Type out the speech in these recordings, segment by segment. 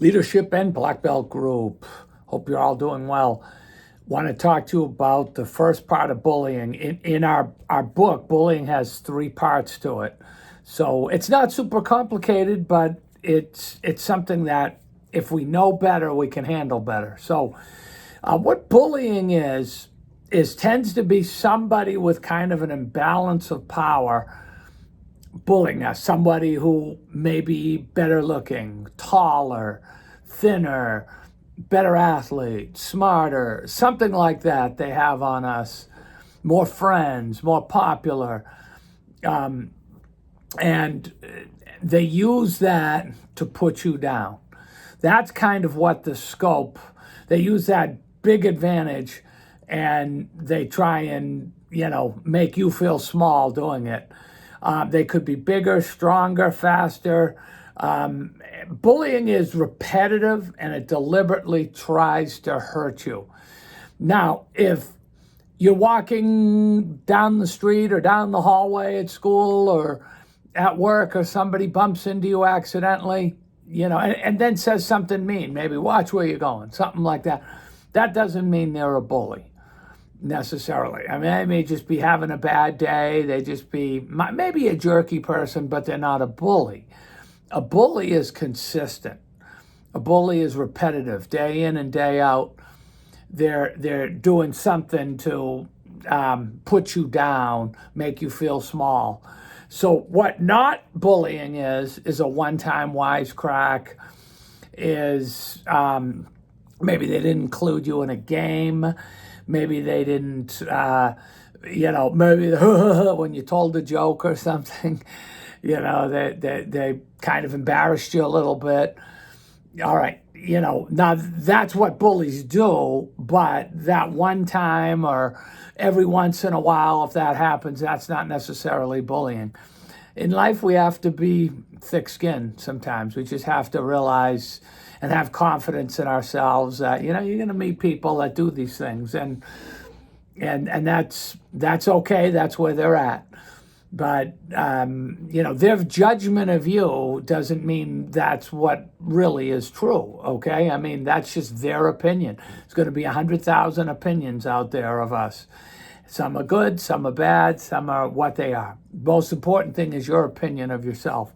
Leadership and Black Belt Group. Hope you're all doing well. Want to talk to you about the first part of bullying. In our book, bullying has three parts to it. So it's not super complicated, but it's something that if we know better, we can handle better. So what bullying is tends to be somebody with kind of an imbalance of power bullying us, somebody who may be better looking, taller, thinner, better athlete, smarter, something like that they have on us, more friends, more popular. And they use that to put you down. That's kind of what the scope, they use that big advantage and they try and, make you feel small doing it. They could be bigger, stronger, faster. Bullying is repetitive and it deliberately tries to hurt you. Now, if you're walking down the street or down the hallway at school or at work or somebody bumps into you accidentally, and then says something mean, maybe watch where you're going, something like that, that doesn't mean they're a bully necessarily. I mean, they may just be having a bad day. They just be maybe a jerky person, but they're not a bully. A bully is consistent. A bully is repetitive, day in and day out. They're doing something to put you down, make you feel small. So what not bullying is a one-time wisecrack, is maybe they didn't include you in a game. Maybe they didn't, maybe when you told a joke or something, they kind of embarrassed you a little bit. All right, now that's what bullies do, but that one time or every once in a while, if that happens, that's not necessarily bullying. In life, we have to be thick-skinned sometimes. We just have to realize and have confidence in ourselves that, you're going to meet people that do these things. And that's okay. That's where they're at. But, their judgment of you doesn't mean that's what really is true, okay? I mean, that's just their opinion. There's going to be 100,000 opinions out there of us. Some are good, some are bad, some are what they are. Most important thing is your opinion of yourself.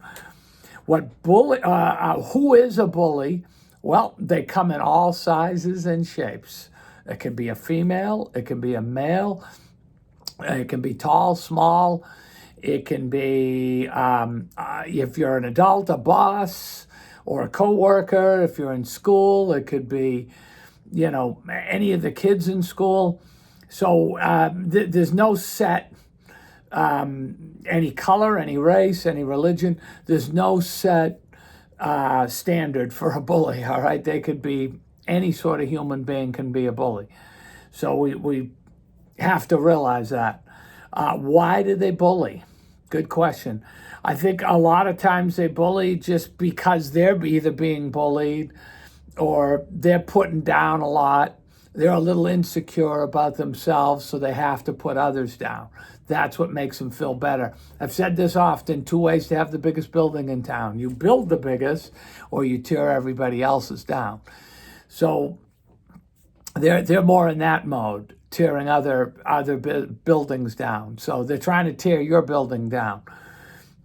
Who is a bully? Well, they come in all sizes and shapes. It can be a female, it can be a male, it can be tall, small, it can be, if you're an adult, a boss or a coworker. If you're in school, it could be, any of the kids in school. So there's no set, any color, any race, any religion. There's no set standard for a bully, all right? They could be, any sort of human being can be a bully. So we have to realize that. Why do they bully? Good question. I think a lot of times they bully just because they're either being bullied or they're putting down a lot. They're a little insecure about themselves, so they have to put others down. That's what makes them feel better. I've said this often, 2 ways to have the biggest building in town. You build the biggest, or you tear everybody else's down. So they're more in that mode, tearing other buildings down. So they're trying to tear your building down.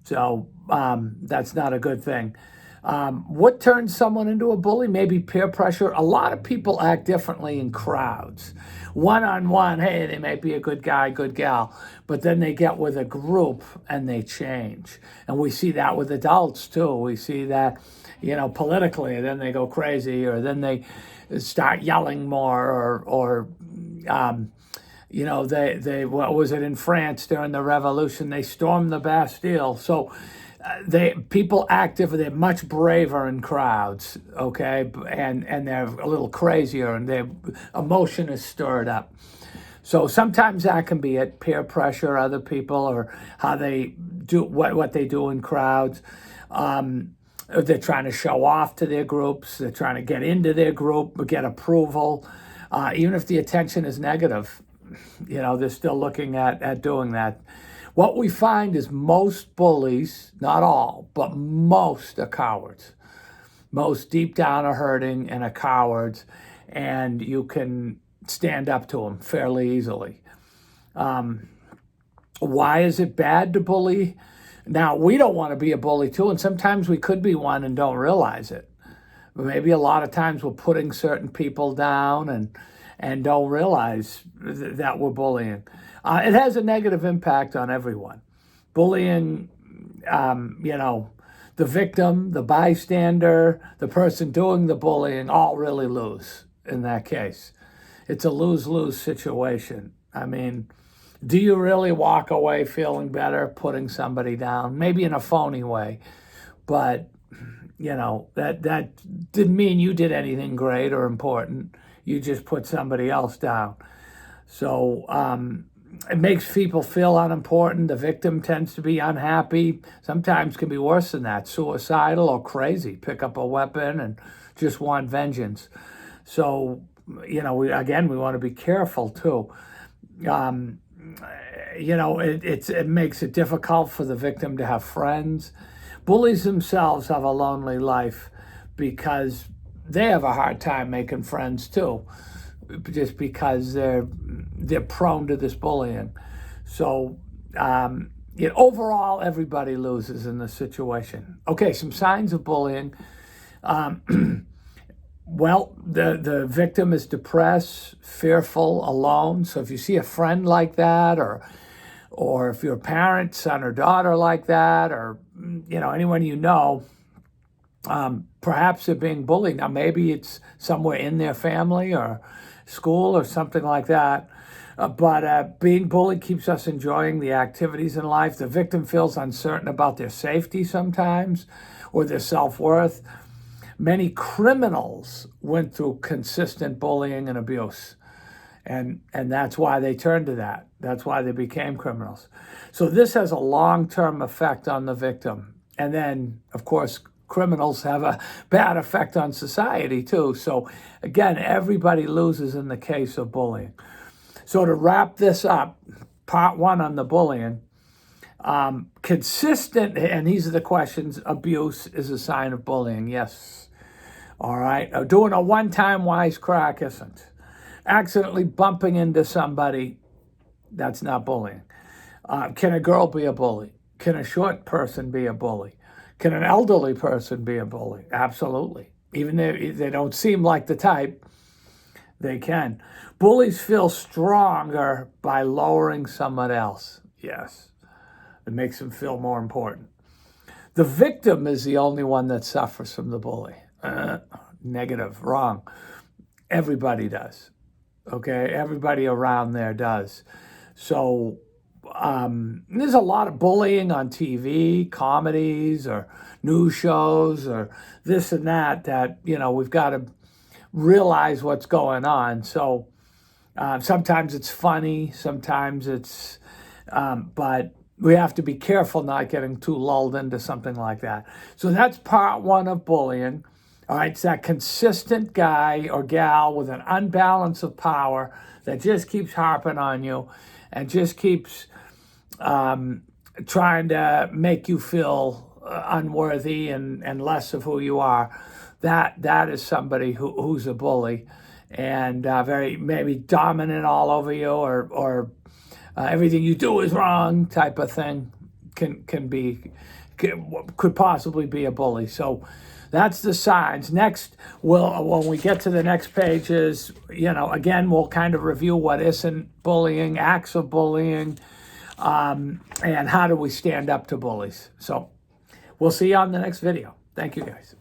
So that's not a good thing. What turns someone into a bully? Maybe peer pressure. A lot of people act differently in crowds. One-on-one, hey, they might be a good guy, good gal, but then they get with a group and they change. And we see that with adults too. We see that, politically, then they go crazy, or then they start yelling more, or they what was it in France during the Revolution? They stormed the Bastille. So people active, they're much braver in crowds, okay, and they're a little crazier, and their emotion is stirred up. So sometimes that can be it, peer pressure, other people, or how they do what they do in crowds. They're trying to show off to their groups. They're trying to get into their group, get approval, even if the attention is negative. They're still looking at doing that. What we find is most bullies, not all, but most are cowards. most deep down are hurting and are cowards, and you can stand up to them fairly easily. Why is it bad to bully? Now, we don't want to be a bully too, and sometimes we could be one and don't realize it. Maybe a lot of times we're putting certain people down and don't realize that we're bullying. It has a negative impact on everyone. Bullying, the victim, the bystander, the person doing the bullying all really lose in that case. It's a lose-lose situation. I mean, do you really walk away feeling better putting somebody down? Maybe in a phony way, but that didn't mean you did anything great or important. You just put somebody else down. So it makes people feel unimportant. The victim tends to be unhappy. Sometimes can be worse than that, suicidal or crazy, pick up a weapon and just want vengeance. So, we want to be careful too. It makes it difficult for the victim to have friends. Bullies themselves have a lonely life because they have a hard time making friends too, just because they're prone to this bullying. So overall, everybody loses in this situation. Okay, some signs of bullying. Well, the victim is depressed, fearful, alone. So if you see a friend like that, or if you're a parent, son or daughter like that, or anyone perhaps they're being bullied. Now maybe it's somewhere in their family or school or something like that. But being bullied keeps us enjoying the activities in life. The victim feels uncertain about their safety sometimes or their self-worth. Many criminals went through consistent bullying and abuse. And that's why they turned to that. That's why they became criminals. So this has a long-term effect on the victim. And then, of course, criminals have a bad effect on society too. So again, everybody loses in the case of bullying. So to wrap this up, part one on the bullying, consistent, and these are the questions, abuse is a sign of bullying, yes. All right, doing a one-time wisecrack isn't. Accidentally bumping into somebody, that's not bullying. Can a girl be a bully? Can a short person be a bully? Can an elderly person be a bully? Absolutely. Even if they don't seem like the type, they can. Bullies feel stronger by lowering someone else. Yes, it makes them feel more important. The victim is the only one that suffers from the bully. Negative, wrong. Everybody does. Okay, everybody around there does. So there's a lot of bullying on TV, comedies, or news shows, or this and that we've got to realize what's going on. So sometimes it's funny, sometimes it's, but we have to be careful not getting too lulled into something like that. So that's part one of bullying. All right, it's that consistent guy or gal with an unbalance of power that just keeps harping on you and just keeps trying to make you feel unworthy and less of who you are. That is somebody who's a bully and very maybe dominant all over you or everything you do is wrong type of thing could possibly be a bully. So that's the signs. Next, when we get to the next pages, again, we'll kind of review what isn't bullying, acts of bullying, and how do we stand up to bullies. So we'll see you on the next video. Thank you, guys.